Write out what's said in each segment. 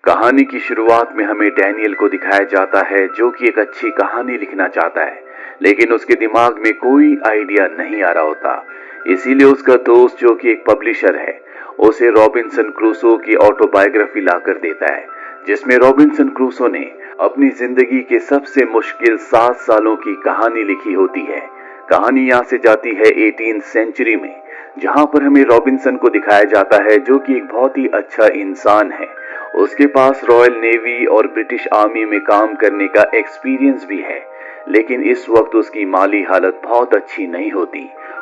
कहानी की शुरुआत में हमें डैनियल को दिखाया जाता है जो कि एक अच्छी कहानी लिखना चाहता है, लेकिन उसके दिमाग में कोई आइडिया नहीं आ रहा होता। इसीलिए उसका दोस्त जो कि एक पब्लिशर है, उसे रॉबिन्सन क्रूसो की ऑटोबायोग्राफी लाकर देता है, जिसमें रॉबिन्सन क्रूसो ने अपनी जिंदगी के सबसे मुश्किल 7 सालों की कहानी लिखी होती है। कहानी यहाँ से जाती है 18th सेंचुरी में, जहाँ पर हमें रॉबिन्सन को दिखाया जाता है जो कि एक बहुत ही अच्छा इंसान है। उसके पास रॉयल नेवी और ब्रिटिश आर्मी में काम करने का एक्सपीरियंस भी है, लेकिन इस वक्त उसकी माली हालत बहुत अच्छी नहीं होती।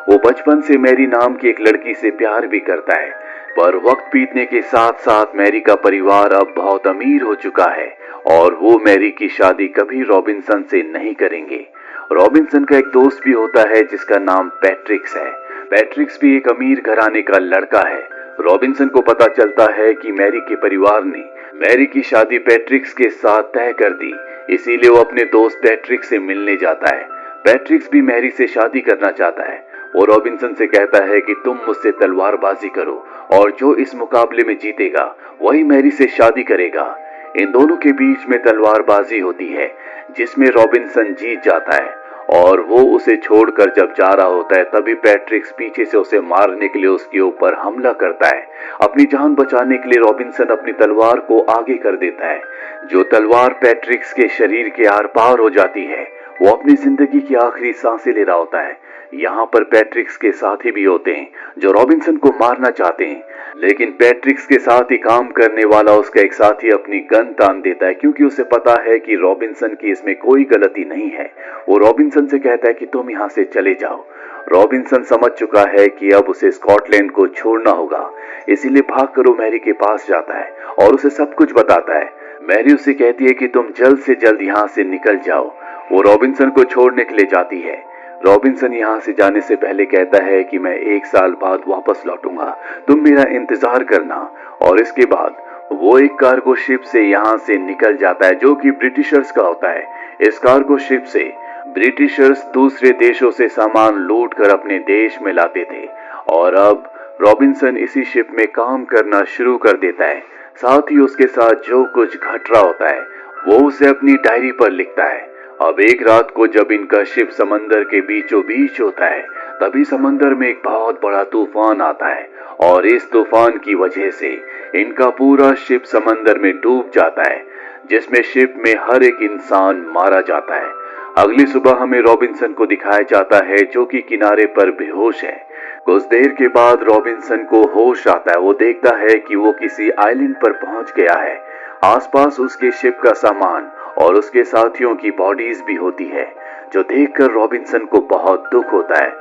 वो बचपन से मैरी नाम की एक लड़की से प्यार भी करता है, पर वक्त बीतने के साथ साथ मैरी का परिवार अब बहुत अमीर हो चुका है और वो मैरी की शादी कभी रॉबिन्सन से नहीं करेंगे। रॉबिन्सन का एक दोस्त भी होता है जिसका नाम पैट्रिक्स है। पैट्रिक्स भी एक अमीर घराने का लड़का है। रॉबिन्सन को पता चलता है कि मैरी के परिवार ने मैरी की शादी पैट्रिक्स के साथ तय कर दी, इसीलिए वो अपने दोस्त पैट्रिक्स से मिलने जाता है। पैट्रिक्स भी मैरी से शादी करना चाहता है। वो रॉबिन्सन से कहता है कि तुम मुझसे तलवारबाजी करो और जो इस मुकाबले में जीतेगा वही मैरी से शादी करेगा। इन दोनों के बीच में तलवारबाजी होती है, जिसमें रॉबिन्सन जीत जाता है और वो उसे छोड़कर जब जा रहा होता है तभी पैट्रिक्स पीछे से उसे मारने के लिए उसके ऊपर हमला करता है। अपनी जान बचाने के लिए रॉबिन्सन अपनी तलवार को आगे कर देता है। जो तलवार पैट्रिक्स के शरीर के आर पार हो जाती है, वो अपनी जिंदगी की आखिरी सांसें ले रहा होता है। यहाँ पर पैट्रिक्स के साथी भी होते हैं जो रॉबिन्सन को मारना चाहते हैं, लेकिन पैट्रिक्स के साथ ही काम करने वाला उसका एक साथी अपनी गन तान देता है, क्योंकि उसे पता है कि रॉबिन्सन की इसमें कोई गलती नहीं है। वो रॉबिन्सन से कहता है कि तुम यहाँ से चले जाओ। रॉबिन्सन समझ चुका है कि अब उसे स्कॉटलैंड को छोड़ना होगा, इसीलिए भागकर वो मैरी के पास जाता है और उसे सब कुछ बताता है। मैरी उसे कहती है कि तुम जल्द से जल्द यहाँ से निकल जाओ। वो रॉबिन्सन को छोड़ने के लिए जाती है। रॉबिन्सन यहाँ से जाने से पहले कहता है कि मैं 1 साल बाद वापस लौटूंगा, तुम मेरा इंतजार करना। और इसके बाद वो एक कार्गो शिप से यहाँ से निकल जाता है जो कि ब्रिटिशर्स का होता है। इस कार्गो शिप से ब्रिटिशर्स दूसरे देशों से सामान लूट कर अपने देश में लाते थे और अब रॉबिन्सन इसी शिप में काम करना शुरू कर देता है। साथ ही उसके साथ जो कुछ घट रहा होता है वो उसे अपनी डायरी पर लिखता है। अब एक रात को जब इनका शिप समंदर के बीचों बीच होता है, तभी समंदर में एक बहुत बड़ा तूफान आता है और इस तूफान की वजह से इनका पूरा शिप समंदर में डूब जाता है, जिसमें शिप में हर एक इंसान मारा जाता है। अगली सुबह हमें रॉबिन्सन को दिखाया जाता है जो कि किनारे पर बेहोश है। कुछ देर के बाद रॉबिन्सन को होश आता है। वो देखता है कि वो किसी आइलैंड पर पहुंच गया है। आसपास उसके शिप का सामान और उसके साथियों की बॉडीज भी होती है, जो देखकर रॉबिन्सन को बहुत दुख होता है।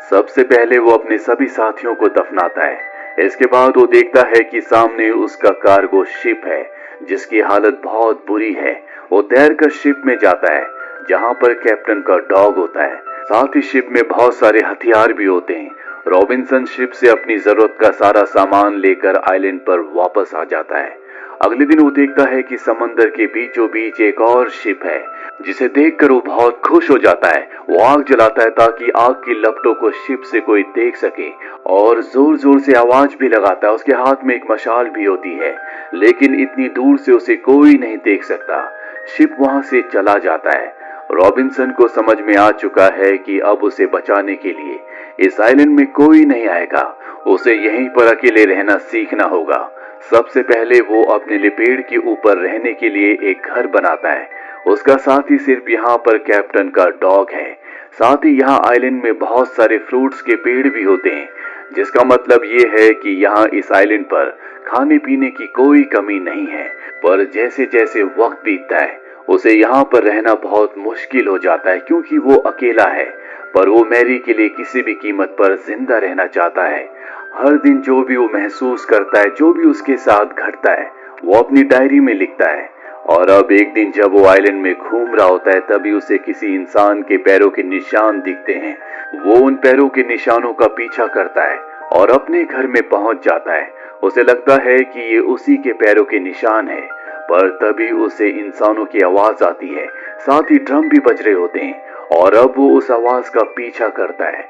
सबसे पहले वो अपने सभी साथियों को दफनाता है। इसके बाद वो देखता है कि सामने उसका कार्गो शिप है जिसकी हालत बहुत बुरी है। वो तैरकर शिप में जाता है जहाँ पर कैप्टन का डॉग होता है। साथ ही शिप में बहुत सारे हथियार भी होते हैं। रॉबिन्सन शिप से अपनी जरूरत का सारा सामान लेकर आइलैंड पर वापस आ जाता है। अगले दिन वो देखता है कि समंदर के बीचों बीच एक और शिप है, जिसे देखकर वो बहुत खुश हो जाता है। वो आग जलाता है ताकि आग की लपटों को शिप से कोई देख सके और जोर जोर से आवाज भी लगाता है। उसके हाथ में एक मशाल भी होती है, लेकिन इतनी दूर से उसे कोई नहीं देख सकता। शिप वहां से चला जाता है। रॉबिन्सन को समझ में आ चुका है कि अब उसे बचाने के लिए इस आइलैंड में कोई नहीं आएगा। उसे यहीं पर अकेले रहना सीखना होगा। सबसे पहले वो अपने लिपेड़ के ऊपर रहने के लिए एक घर बनाता है। उसका साथी सिर्फ यहाँ पर कैप्टन का डॉग है। साथ ही यहाँ आइलैंड में बहुत सारे फ्रूट्स के पेड़ भी होते हैं, जिसका मतलब ये है कि यहाँ इस आइलैंड पर खाने पीने की कोई कमी नहीं है। पर जैसे जैसे वक्त बीतता है उसे यहाँ पर रहना बहुत मुश्किल हो जाता है, क्योंकि वो अकेला है। पर वो मैरी के लिए किसी भी कीमत पर जिंदा रहना चाहता है। हर दिन जो भी वो महसूस करता है, जो भी उसके साथ घटता है, वो अपनी डायरी में लिखता है। और अब एक दिन जब वो आइलैंड में घूम रहा होता है, तभी उसे किसी इंसान के पैरों के निशान दिखते हैं। वो उन पैरों के निशानों का पीछा करता है और अपने घर में पहुंच जाता है। उसे लगता है कि ये उसी के पैरों के निशान है, पर तभी उसे इंसानों की आवाज आती है। साथ ही ड्रम भी बज रहे होते हैं और अब वो उस आवाज का पीछा करता है।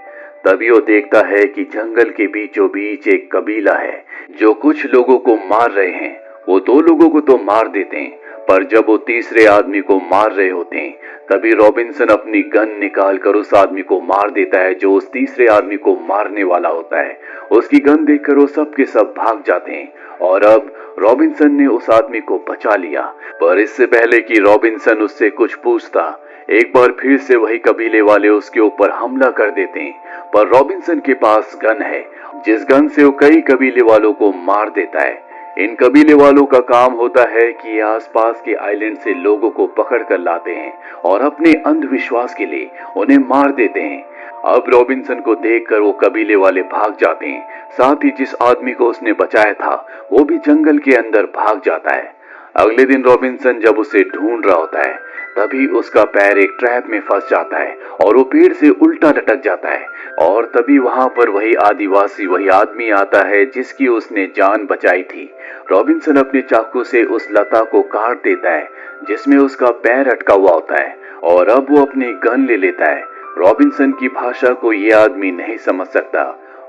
तभी वो देखता है कि जंगल के बीचों बीच एक कबीला है जो कुछ लोगों को मार रहे हैं। वो दो लोगों को तो मार देते हैं, पर जब वो तीसरे आदमी को मार रहे होते हैं तभी रॉबिन्सन अपनी गन निकाल कर उस आदमी को मार देता है जो उस तीसरे आदमी को मारने वाला होता है। उसकी गन देखकर वो सब के सब भाग जाते हैं और अब रॉबिन्सन ने उस आदमी को बचा लिया। पर इससे पहले कि रॉबिन्सन उससे कुछ पूछता, एक बार फिर से वही कबीले वाले उसके ऊपर हमला कर देते हैं। पर रॉबिन्सन के पास गन है जिस गन से वो कई कबीले वालों को मार देता है। इन कबीले वालों का काम होता है कि ये आसपास के आइलैंड से लोगों को पकड़ कर लाते हैं और अपने अंधविश्वास के लिए उन्हें मार देते हैं। अब रॉबिन्सन को देखकर वो कबीले वाले भाग जाते हैं, साथ ही जिस आदमी को उसने बचाया था वो भी जंगल के अंदर भाग जाता है। अगले दिन रॉबिन्सन जब उसे ढूंढ रहा होता है तभी उसका पैर एक ट्रैप में फंस जाता है और वो पेड़ से उल्टा लटक जाता है और तभी वहां पर वही आदिवासी, वही आदमी आता है जिसकी उसने जान बचाई थी। रॉबिन्सन अपने चाकू से उस लता को काट देता है जिसमें उसका पैर अटका हुआ होता है और अब वो अपनी गन ले लेता है। रॉबिन्सन की भाषा को ये आदमी नहीं समझ सकता।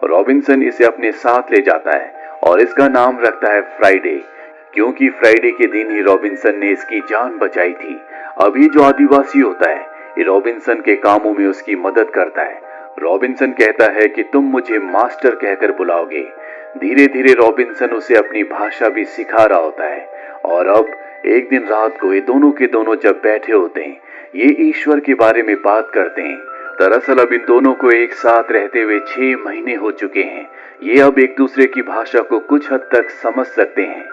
रॉबिन्सन इसे अपने साथ ले जाता है और इसका नाम रखता है फ्राइडे, क्योंकि फ्राइडे के दिन ही रॉबिन्सन ने इसकी जान बचाई थी। अभी जो आदिवासी होता है ये रॉबिन्सन के कामों में उसकी मदद करता है। रॉबिन्सन कहता है कि तुम मुझे मास्टर कहकर बुलाओगे। धीरे धीरे रॉबिन्सन उसे अपनी भाषा भी सिखा रहा होता है और अब एक दिन रात को ये दोनों के दोनों जब बैठे होते हैं ये ईश्वर के बारे में बात करते हैं। दरअसल अब इन दोनों को एक साथ रहते हुए 6 महीने हो चुके हैं। ये अब एक दूसरे की भाषा को कुछ हद तक समझ सकते हैं।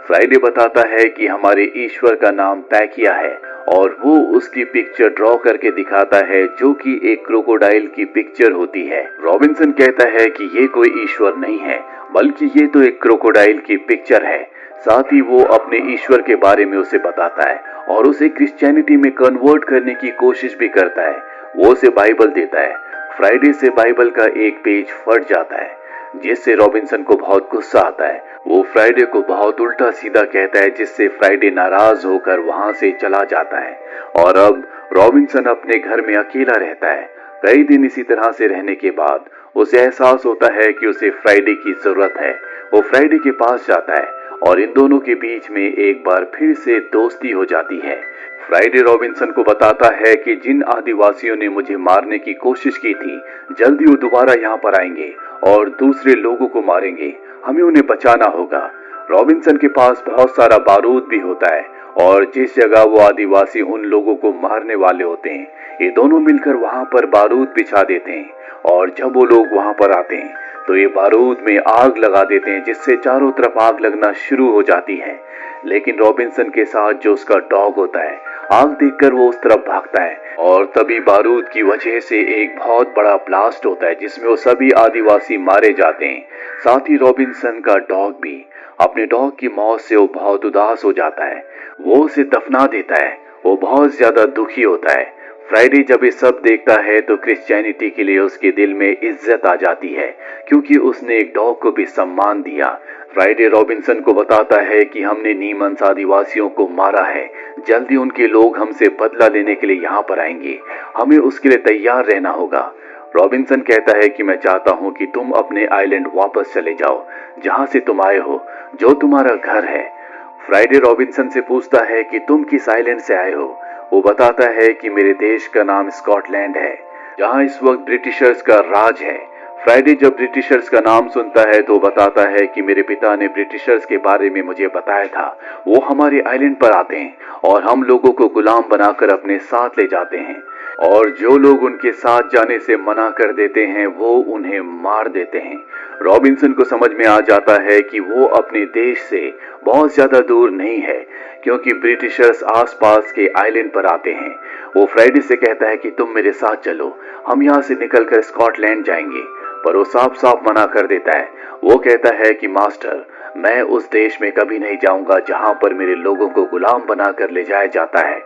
फ्राइडे बताता है कि हमारे ईश्वर का नाम पैकिया है और वो उसकी पिक्चर ड्रॉ करके दिखाता है जो कि एक क्रोकोडाइल की पिक्चर होती है। रॉबिन्सन कहता है कि ये कोई ईश्वर नहीं है बल्कि ये तो एक क्रोकोडाइल की पिक्चर है। साथ ही वो अपने ईश्वर के बारे में उसे बताता है और उसे क्रिश्चियनिटी में कन्वर्ट करने की कोशिश भी करता है। वो उसे बाइबल देता है। फ्राइडे से बाइबल का एक पेज फट जाता है जिससे रॉबिन्सन को बहुत गुस्सा आता है। वो फ्राइडे को बहुत उल्टा सीधा कहता है जिससे फ्राइडे नाराज होकर वहां से चला जाता है और अब रॉबिन्सन अपने घर में अकेला रहता है। कई दिन इसी तरह से रहने के बाद उसे एहसास होता है कि उसे फ्राइडे की जरूरत है। वो फ्राइडे के पास जाता है और इन दोनों के बीच में एक बार फिर से दोस्ती हो जाती है। फ्राइडे रॉबिन्सन को बताता है कि जिन आदिवासियों ने मुझे मारने की कोशिश की थी जल्दी वो दोबारा यहाँ पर आएंगे और दूसरे लोगों को मारेंगे। हमें उन्हें बचाना होगा। रॉबिन्सन के पास बहुत सारा बारूद भी होता है और जिस जगह वो आदिवासी उन लोगों को मारने वाले होते हैं ये दोनों मिलकर वहां पर बारूद बिछा देते हैं और जब वो लोग वहां पर आते हैं तो ये बारूद में आग लगा देते हैं जिससे चारों तरफ आग लगना शुरू हो जाती है। लेकिन रॉबिन्सन के साथ जो उसका डॉग होता है आग देखकर वो उस तरफ भागता है और तभी बारूद की वजह से एक बहुत बड़ा ब्लास्ट होता है जिसमें वो सभी आदिवासी मारे जाते हैं। साथ ही रॉबिन्सन का डॉग भी। अपने डॉग की मौत से वो बहुत उदास हो जाता है। वो उसे दफना देता है। वो बहुत ज्यादा दुखी होता है। फ्राइडे जब ये सब देखता है तो क्रिश्चियनिटी के लिए उसके दिल में इज्जत आ जाती है क्योंकि उसने एक डॉग को भी सम्मान दिया। फ्राइडे रॉबिन्सन को बताता है कि हमने नीमन्स आदिवासियों को मारा है। जल्दी उनके लोग हमसे बदला लेने के लिए यहाँ पर आएंगे। हमें उसके लिए तैयार रहना होगा। रॉबिन्सन कहता है कि मैं चाहता हूँ कि तुम अपने आइलैंड वापस चले जाओ जहाँ से तुम आए हो, जो तुम्हारा घर है। फ्राइडे रॉबिन्सन से पूछता है कि तुम किस आइलैंड से आए हो। वो बताता है कि मेरे देश का नाम स्कॉटलैंड है जहाँ इस वक्त ब्रिटिशर्स का राज है। फ्राइडे जब ब्रिटिशर्स का नाम सुनता है तो बताता है कि मेरे पिता ने ब्रिटिशर्स के बारे में मुझे बताया था। वो हमारे आइलैंड पर आते हैं और हम लोगों को गुलाम बनाकर अपने साथ ले जाते हैं और जो लोग उनके साथ जाने से मना कर देते हैं वो उन्हें मार देते हैं। रॉबिन्सन को समझ में आ जाता है कि वो अपने देश से बहुत ज्यादा दूर नहीं है क्योंकि ब्रिटिशर्स आसपास के आइलैंड पर आते हैं। वो फ्राइडे से कहता है कि तुम मेरे साथ चलो, हम यहाँ से निकलकर स्कॉटलैंड जाएंगे। पर वो साफ साफ मना कर देता है। वो कहता है कि मास्टर, मैं उस देश में कभी नहीं जाऊंगा जहां पर मेरे लोगों को गुलाम बनाकर ले जाया जाता है।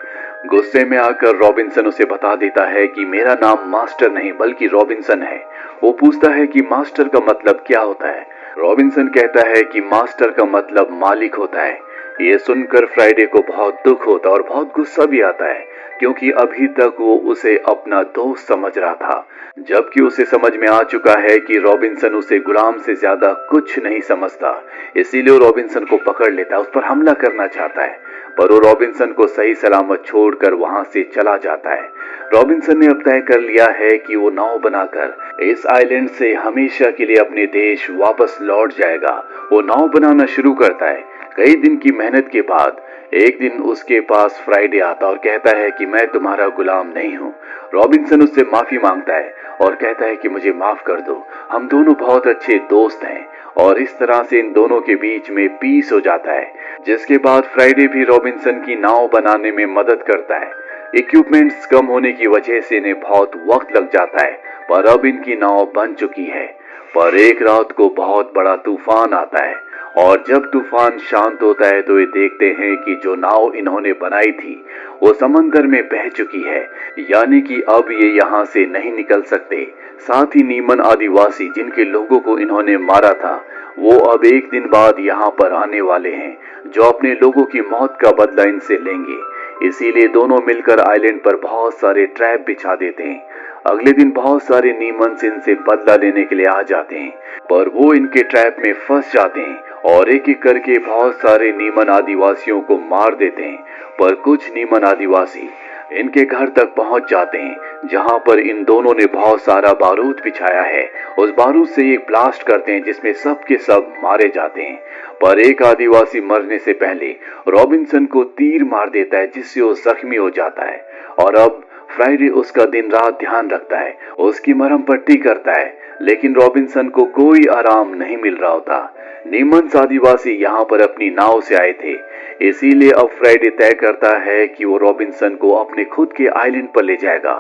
गुस्से में आकर रॉबिन्सन उसे बता देता है कि मेरा नाम मास्टर नहीं बल्कि रॉबिन्सन है। वो पूछता है कि मास्टर का मतलब क्या होता है। रॉबिन्सन कहता है कि मास्टर का मतलब मालिक होता है। ये सुनकर फ्राइडे को बहुत दुख होता और बहुत गुस्सा भी आता है, क्योंकि अभी तक वो उसे अपना दोस्त समझ रहा था, जबकि उसे समझ में आ चुका है कि रॉबिन्सन उसे गुलाम से ज्यादा कुछ नहीं समझता। इसीलिए वो रॉबिन्सन को पकड़ लेता है, उस पर हमला करना चाहता है, पर वो रॉबिन्सन को सही सलामत छोड़कर वहां से चला जाता है। रॉबिन्सन ने अब तय कर लिया है कि वो नाव बनाकर इस आइलैंड से हमेशा के लिए अपने देश वापस लौट जाएगा। वो नाव बनाना शुरू करता है। कई दिन की मेहनत के बाद एक दिन उसके पास फ्राइडे आता और कहता है कि मैं तुम्हारा गुलाम नहीं हूँ। रॉबिन्सन उससे माफी मांगता है और कहता है कि मुझे माफ कर दो, हम दोनों बहुत अच्छे दोस्त हैं। और इस तरह से इन दोनों के बीच में पीस हो जाता है, जिसके बाद फ्राइडे भी रॉबिन्सन की नाव बनाने में मदद करता है। इक्विपमेंट्स कम होने की वजह से इन्हें बहुत वक्त लग जाता है, पर अब इनकी नाव बन चुकी है। पर एक रात को बहुत बड़ा तूफान आता है, और जब तूफान शांत होता है तो ये देखते हैं कि जो नाव इन्होंने बनाई थी वो समंदर में बह चुकी है, यानी कि अब ये यहाँ से नहीं निकल सकते। साथ ही नीमन आदिवासी जिनके लोगों को इन्होंने मारा था, वो अब एक दिन बाद यहाँ पर आने वाले हैं, जो अपने लोगों की मौत का बदला इनसे लेंगे। इसीलिए दोनों मिलकर आइलैंड पर बहुत सारे ट्रैप बिछा देते हैं। अगले दिन बहुत सारे नीमन्स इनसे बदला लेने के लिए आ जाते हैं, पर वो इनके ट्रैप में फंस जाते हैं और एक एक करके बहुत सारे नीमन आदिवासियों को मार देते हैं। पर कुछ नीमन आदिवासी इनके घर तक पहुंच जाते हैं, जहां पर इन दोनों ने बहुत सारा बारूद बिछाया है। उस बारूद से एक ब्लास्ट करते हैं जिसमें सब के सब मारे जाते हैं। पर एक आदिवासी मरने से पहले रॉबिन्सन को तीर मार देता है, जिससे वो जख्मी हो जाता है। और अब फ्राइडे उसका दिन रात ध्यान रखता है, उसकी मरहम पट्टी करता है, लेकिन रॉबिन्सन को कोई आराम नहीं मिल रहा होता। नीमन्स आदिवासी यहाँ पर अपनी नाव से आए थे, इसीलिए अब फ्राइडे तय करता है कि वो रॉबिन्सन को अपने खुद के आइलैंड पर ले जाएगा।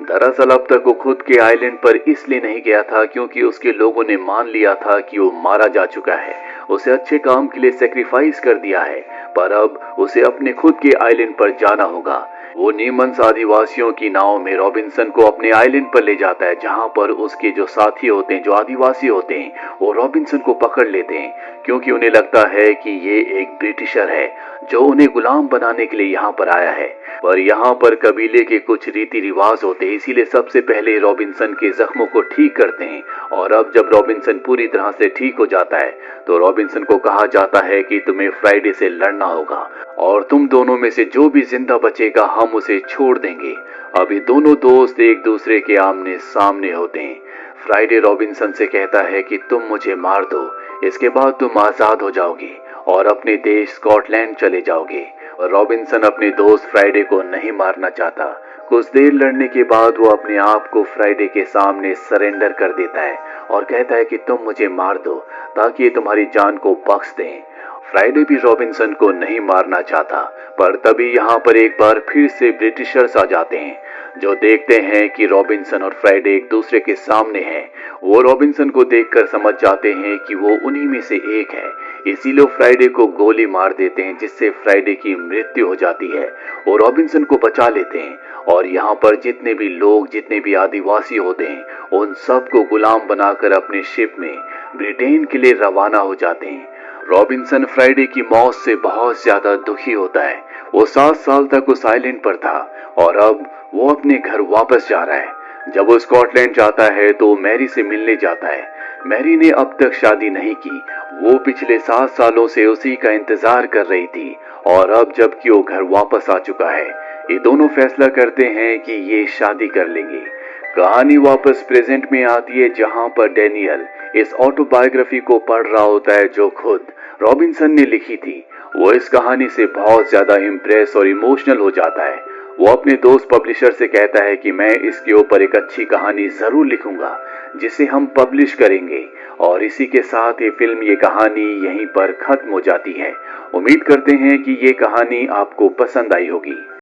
दरअसल अब तक वो खुद के आइलैंड पर इसलिए नहीं गया था क्योंकि उसके लोगों ने मान लिया था कि वो मारा जा चुका है, उसे अच्छे काम के लिए सेक्रीफाइस कर दिया है। पर अब उसे अपने खुद के आइलैंड पर जाना होगा। वो नीमन्स आदिवासियों की नाव में रॉबिन्सन को अपने आइलैंड पर ले जाता है, जहां पर उसके जो साथी होते हैं, जो आदिवासी होते हैं, वो रॉबिन्सन को पकड़ लेते हैं, क्योंकि उन्हें लगता है कि ये एक ब्रिटिशर है जो उन्हें गुलाम बनाने के लिए यहाँ पर आया है। पर यहाँ पर कबीले के कुछ रीति रिवाज होते हैं, इसीलिए सबसे पहले रॉबिन्सन के जख्मों को ठीक करते हैं। और अब जब रॉबिन्सन पूरी तरह से ठीक हो जाता है तो रॉबिन्सन को कहा जाता है कि तुम्हें फ्राइडे से लड़ना होगा, और तुम दोनों में से जो भी जिंदा बचेगा हम उसे छोड़ देंगे। अभी दोनों दोस्त एक दूसरे के आमने सामने होते हैं। फ्राइडे रॉबिन्सन से कहता है कि तुम मुझे मार दो, इसके बाद तुम आजाद हो जाओगे और अपने देश स्कॉटलैंड चले जाओगे। रॉबिन्सन अपने दोस्त फ्राइडे को नहीं मारना चाहता। कुछ देर लड़ने के बाद वो अपने आप को फ्राइडे के सामने सरेंडर कर देता है और कहता है कि तुम मुझे मार दो ताकि ये तुम्हारी जान को बख्श दें। फ्राइडे भी रॉबिन्सन को नहीं मारना चाहता, पर तभी यहाँ पर एक बार फिर से ब्रिटिशर्स आ जाते हैं, जो देखते हैं कि रॉबिन्सन और फ्राइडे एक दूसरे के सामने हैं। वो रॉबिन्सन को देखकर समझ जाते हैं कि वो उन्हीं में से एक है, इसीलिए फ्राइडे को गोली मार देते हैं, जिससे फ्राइडे की मृत्यु हो जाती है। वो रॉबिन्सन को बचा लेते हैं और यहाँ पर जितने भी लोग, जितने भी आदिवासी होते हैं, उन सबको गुलाम बनाकर अपने शिप में ब्रिटेन के लिए रवाना हो जाते हैं। रॉबिन्सन फ्राइडे की मौत से बहुत ज्यादा दुखी होता है। वो 7 साल तक उस आइलैंड पर था और अब वो अपने घर वापस जा रहा है। जब वो स्कॉटलैंड जाता है तो मैरी से मिलने जाता है। मैरी ने अब तक शादी नहीं की, वो पिछले 7 सालों से उसी का इंतजार कर रही थी, और अब जबकि वो घर वापस आ चुका है, ये दोनों फैसला करते हैं कि ये शादी कर लेंगे। कहानी वापस प्रेजेंट में आती है, जहां पर डैनियल इस ऑटोबायोग्राफी को पढ़ रहा होता है जो खुद रॉबिन्सन ने लिखी थी। वो इस कहानी से बहुत ज्यादा इम्प्रेस और इमोशनल हो जाता है। वो अपने दोस्त पब्लिशर से कहता है कि मैं इसके ऊपर एक अच्छी कहानी जरूर लिखूंगा जिसे हम पब्लिश करेंगे। और इसी के साथ ये फिल्म, ये कहानी यहीं पर खत्म हो जाती है। उम्मीद करते हैं कि ये कहानी आपको पसंद आई होगी।